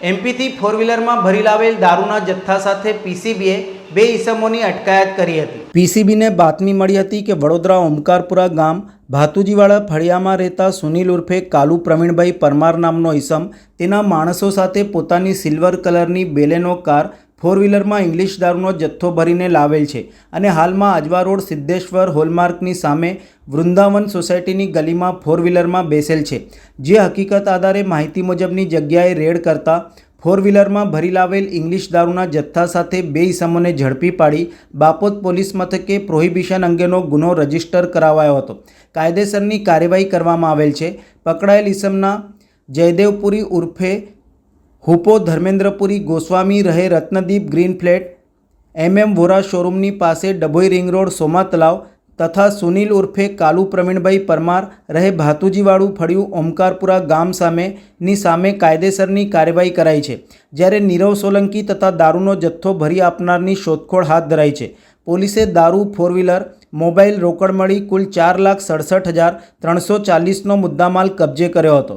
એમપીથી four વ્હીલરમાં ભરી લાવેલ દારૂના જથ્થા સાથે પીસીબીએ 2 ઈસમોની અટકાયત કરી હતી। પીસીબીને બાતમી મળી હતી કે વડોદરા ઓમકારપુરા ગામ ભાતુજીવાડા ફળિયામાં રહેતા સુનિલ ઉર્ફે કાલુ પ્રવીણભાઈ પરમાર નામનો ઈસમ તેના માણસો સાથે પોતાની સિલ્વર કલરની બેલેનો કાર ફોર વ્હીલરમાં ઇંગ્લિશ દારૂનો જથ્થો ભરીને લાવેલ છે અને હાલમાં આજવા રોડ સિદ્ધેશ્વર હોલમાર્કની સામે વૃંદાવન સોસાયટીની ગલીમાં ફોર વ્હીલરમાં બેસેલ છે। જે હકીકત આધારે માહિતી મુજબની જગ્યાએ રેડ કરતા ફોર વ્હીલરમાં ભરી લાવેલ ઇંગ્લિશ દારૂના જથ્થા સાથે 2 ઈસમોને ઝડપી પાડી બાપોદ પોલીસ મથકે પ્રોહિબિશન અંગેનો ગુનો રજીસ્ટર કરાવાયો હતો। કાયદેસરની કાર્યવાહી કરવામાં આવેલ છે। પકડાયેલ ઈસમના જયદેવપુરી ઉર્ફે હુપો ધર્મેન્દ્રપુરી ગોસ્વામી રહે રત્નદીપ ગ્રીન ફ્લેટ વોરા શોરૂમની પાસે ડભોઈ રિંગ રોડ સોમા તલાવ તથા સુનિલ ઉર્ફે કાલુ પ્રવીણભાઈ પરમાર રહે ભાતુજીવાડું ફળિયું ઓમકારપુરા ગામ સામે કાયદેસરની કાર્યવાહી કરાઈ છે। જ્યારે નીરવ સોલંકી તથા દારૂનો જથ્થો ભરી આપનારની શોધખોળ હાથ ધરાઈ છે। પોલીસે દારૂ, ફોર વ્હીલર, મોબાઈલ રોકડ મળી કુલ 4,67,340નો મુદ્દામાલ કબજે કર્યો હતો।